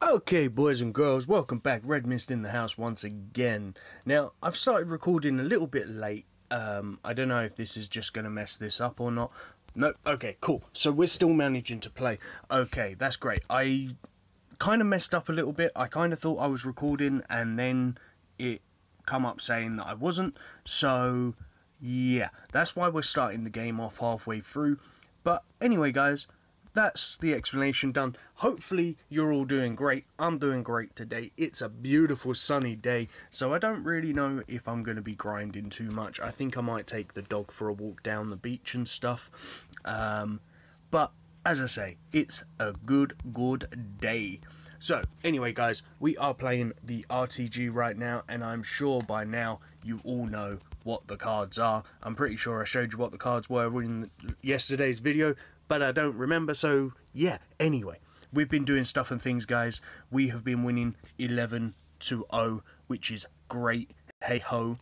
Okay, boys and girls, welcome back. Redmissed in the house once again. Now, I've started recording a little bit late. I don't know if this is just going to mess this up or not. No, okay, cool. So we're still managing to play. Okay, that's great. I kind of messed up a little bit. I kind of thought I was recording and then it come up saying that I wasn't. So, yeah, that's why we're starting the game off halfway through. But anyway, guys, that's the explanation done. Hopefully you're all doing great. I'm doing great today. It's a beautiful sunny day, so I don't really know if I'm going to be grinding too much. I think I might take the dog for a walk down the beach and stuff. But as I say, it's a good day. So anyway, guys, we are playing the RTG right now, and I'm sure by now you all know what the cards are. I'm pretty sure I showed you what the cards were in yesterday's video, but I don't remember, so yeah. Anyway, we've been doing stuff and things, guys. We have been winning 11-0, which is great. Hey ho.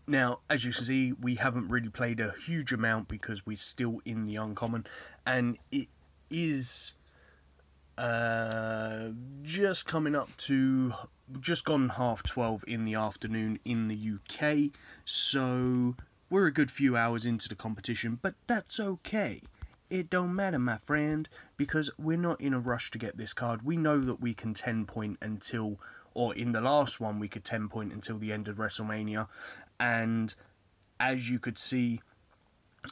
Now, as you can see, we haven't really played a huge amount because we're still in the uncommon, and it is just coming up to just gone 12:30 in the afternoon in the UK, so we're a good few hours into the competition, but that's okay. It don't matter, my friend, because we're not in a rush to get this card. We know that we can 10 point until, or in the last one we could 10 point until the end of WrestleMania, and as you could see,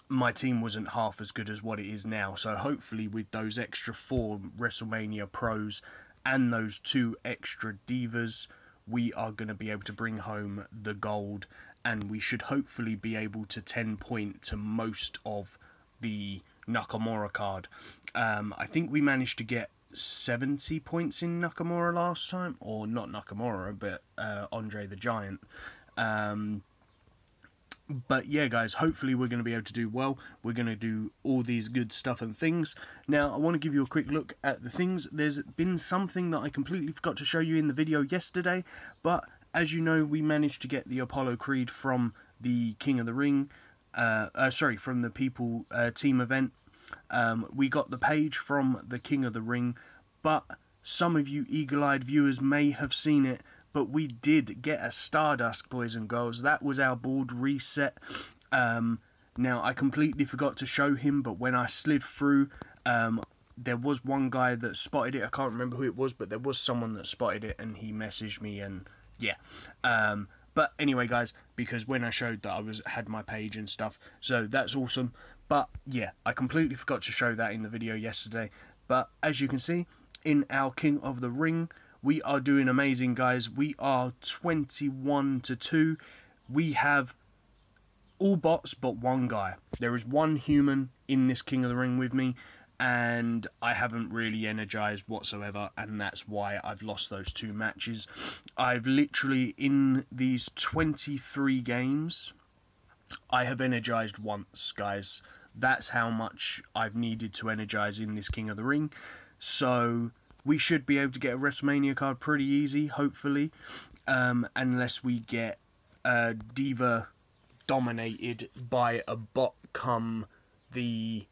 my team wasn't half as good as what it is now, so hopefully with those extra 4 WrestleMania pros and those 2 extra divas, we are going to be able to bring home the gold, and we should hopefully be able to 10 point to most of the Nakamura card. I think we managed to get 70 points in Nakamura last time, or not Nakamura, but Andre the Giant. But yeah, guys, hopefully we're going to be able to do well. We're going to do all these good stuff and things. Now, I want to give you a quick look at the things. There's been something that I completely forgot to show you in the video yesterday, but as you know, we managed to get the Apollo Creed from the King of the Ring, from the People team event. We got the page from the King of the Ring, but some of you eagle-eyed viewers may have seen it, but we did get a Stardust, boys and girls. That was our board reset. Now, I completely forgot to show him, but when I slid through, there was one guy that spotted it. I can't remember who it was, but there was someone that spotted it, and he messaged me, and yeah. But anyway, guys, because when I showed that I had my page and stuff, so that's awesome. But yeah, I completely forgot to show that in the video yesterday. But as you can see, in our King of the Ring, we are doing amazing, guys. We are 21-2. We have all bots but one guy. There is one human in this King of the Ring with me, and I haven't really energized whatsoever, and that's why I've lost those 2 matches. I've literally, in these 23 games, I have energized once, guys. That's how much I've needed to energize in this King of the Ring. So we should be able to get a WrestleMania card pretty easy, hopefully, unless we get Diva dominated by a bot come the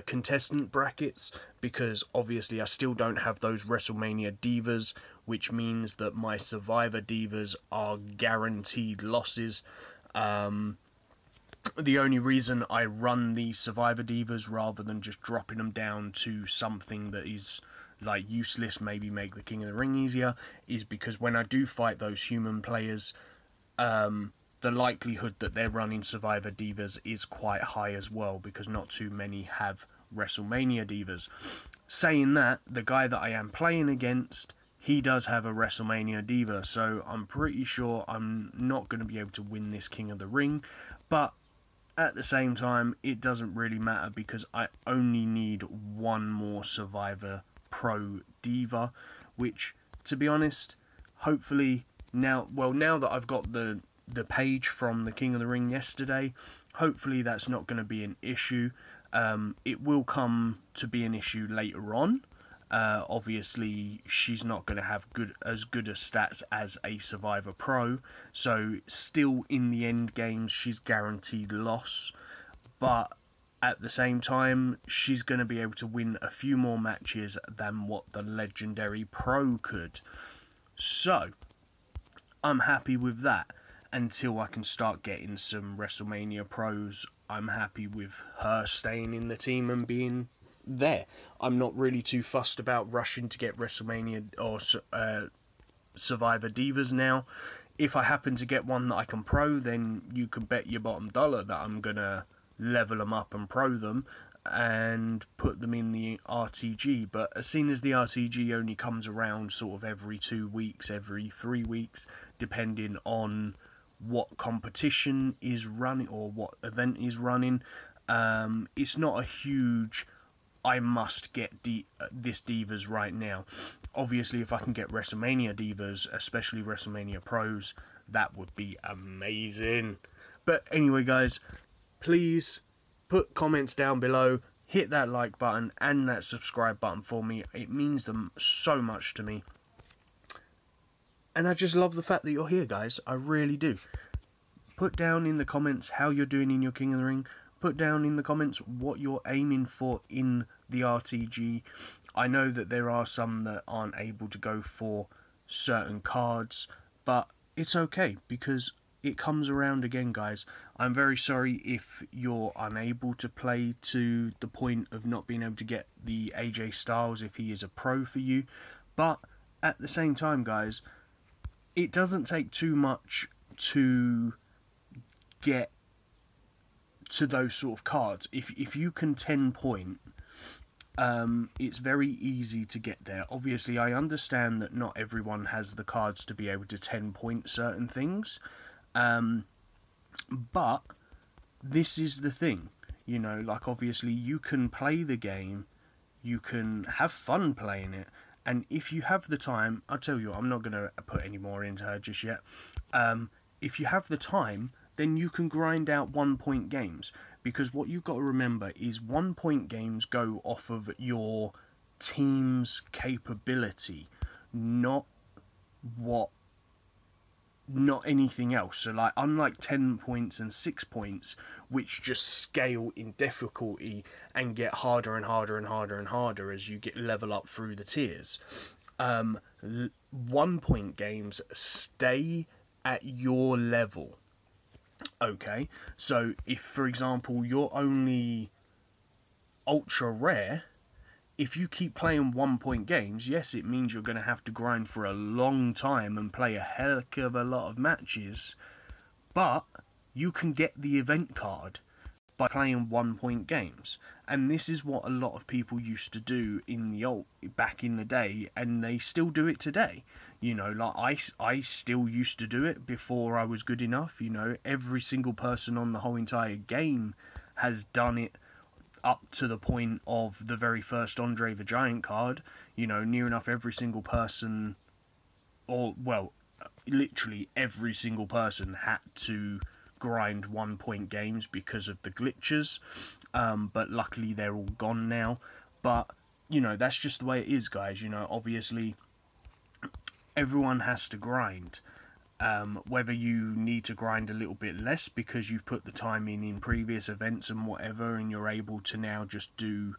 contestant brackets, because obviously I still don't have those WrestleMania Divas, which means that my Survivor Divas are guaranteed losses. The only reason I run the Survivor Divas rather than just dropping them down to something that is like useless, maybe make the King of the Ring easier, is because when I do fight those human players, the likelihood that they're running Survivor Divas is quite high as well, because not too many have WrestleMania Divas. Saying that, the guy that I am playing against, he does have a WrestleMania Diva, so I'm pretty sure I'm not going to be able to win this King of the Ring, but at the same time, it doesn't really matter because I only need one more Survivor Pro Diva, which, to be honest, hopefully now that I've got the page from the King of the Ring yesterday, hopefully that's not going to be an issue. It will come to be an issue later on. Obviously, she's not going to have as good a stats as a Survivor Pro, so still in the end games she's guaranteed loss. But at the same time, she's going to be able to win a few more matches than what the Legendary Pro could. So, I'm happy with that. Until I can start getting some WrestleMania Pros, I'm happy with her staying in the team and being there. I'm not really too fussed about rushing to get WrestleMania or Survivor Divas now. If I happen to get one that I can pro, then you can bet your bottom dollar that I'm going to level them up and pro them and put them in the RTG. But as soon as the RTG only comes around sort of every 2 weeks, every 3 weeks, depending on what competition is running or what event is running, it's not a huge I must get this Divas right now. Obviously, if I can get WrestleMania Divas, especially WrestleMania Pros, that would be amazing. But anyway, guys, please put comments down below, hit that like button and that subscribe button for me. It means them so much to me. And I just love the fact that you're here, guys. I really do. Put down in the comments how you're doing in your King of the Ring. Put down in the comments what you're aiming for in the RTG. I know that there are some that aren't able to go for certain cards, but it's okay because it comes around again, guys. I'm very sorry if you're unable to play to the point of not being able to get the AJ Styles if he is a pro for you, but at the same time, guys, it doesn't take too much to get to those sort of cards. If you can 10 point, it's very easy to get there. Obviously, I understand that not everyone has the cards to be able to 10 point certain things, but this is the thing, you know, like obviously you can play the game, you can have fun playing it, and if you have the time, I'll tell you, I'm not going to put any more into her just yet. If you have the time, then you can grind out 1 point games. Because what you've got to remember is 1 point games go off of your team's capability, not anything else. So like, unlike 10 points and 6 points, which just scale in difficulty and get harder and harder and harder and harder as you get level up through the tiers, 1 point games stay at your level. Okay, so if for example you're only ultra rare, if you keep playing 1 point games, yes, it means you're going to have to grind for a long time and play a heck of a lot of matches, but you can get the event card by playing 1 point games. And this is what a lot of people used to do in the back in the day, and they still do it today. You know, like I still used to do it before I was good enough. You know, every single person on the whole entire game has done it up to the point of the very first Andre the Giant card. You know, near enough every single person, or well, literally every single person had to grind 1 point games because of the glitches, but luckily they're all gone now. But you know, that's just the way it is, guys. You know, obviously everyone has to grind, whether you need to grind a little bit less because you've put the time in previous events and whatever, and you're able to now just do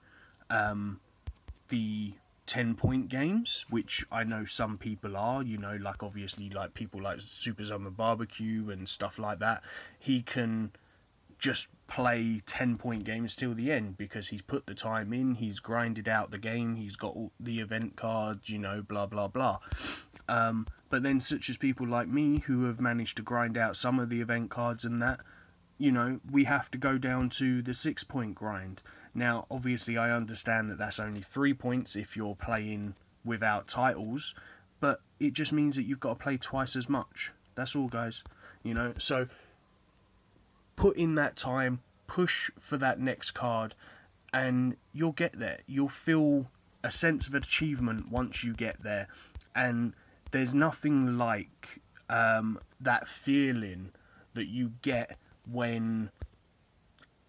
the 10 point games, which I know some people are, you know, like obviously like people like Super Summer Barbecue and stuff like that. He can just play 10 point games till the end because he's put the time in, he's grinded out the game, he's got all the event cards, you know, blah blah blah. But then such as people like me who have managed to grind out some of the event cards and that, you know, we have to go down to the 6 point grind. Now, obviously, I understand that that's only 3 points if you're playing without titles, but it just means that you've got to play twice as much. That's all, guys. You know, so put in that time, push for that next card, and you'll get there. You'll feel a sense of achievement once you get there, and there's nothing like that feeling that you get when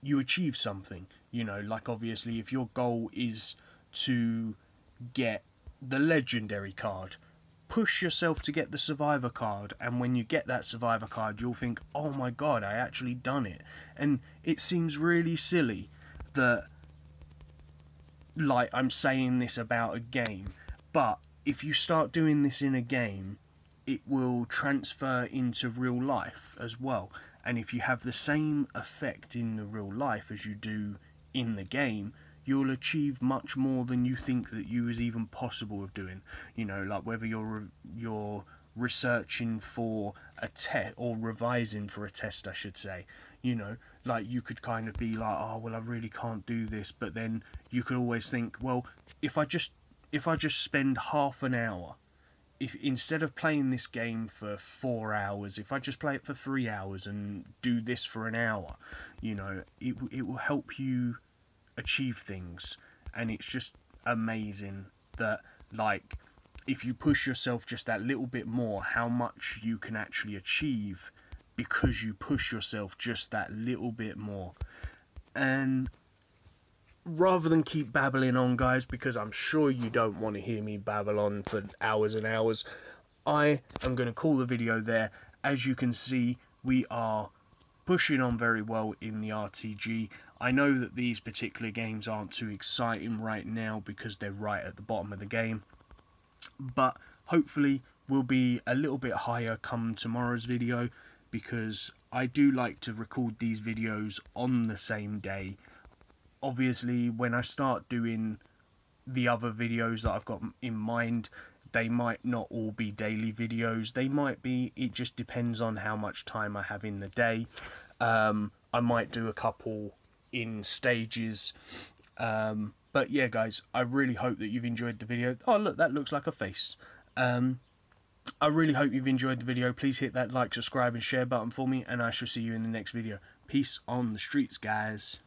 you achieve something. You know, like obviously if your goal is to get the legendary card, push yourself to get the survivor card, and when you get that survivor card you'll think, oh my god, I actually done it. And it seems really silly that, like, I'm saying this about a game, but if you start doing this in a game, it will transfer into real life as well. And if you have the same effect in the real life as you do in the game, you'll achieve much more than you think that you is even possible of doing. You know, like whether you're researching for a test, or revising for a test, I should say. You know, like you could kind of be like, oh well, I really can't do this, but then you could always think, well, if I just spend half an hour, if instead of playing this game for 4 hours, if I just play it for 3 hours and do this for an hour, you know, it will help you achieve things. And it's just amazing that, like, if you push yourself just that little bit more, how much you can actually achieve because you push yourself just that little bit more. And rather than keep babbling on, guys, because I'm sure you don't want to hear me babble on for hours and hours, I am going to call the video there. As you can see, we are pushing on very well in the RTG. I know that these particular games aren't too exciting right now because they're right at the bottom of the game, but hopefully we'll be a little bit higher come tomorrow's video, because I do like to record these videos on the same day. Obviously, when I start doing the other videos that I've got in mind, they might not all be daily videos. They might be, it just depends on how much time I have in the day. I might do a couple in stages. But yeah, guys, I really hope that you've enjoyed the video. Oh, look, that looks like a face. I really hope you've enjoyed the video. Please hit that like, subscribe and share button for me, and I shall see you in the next video. Peace on the streets, guys.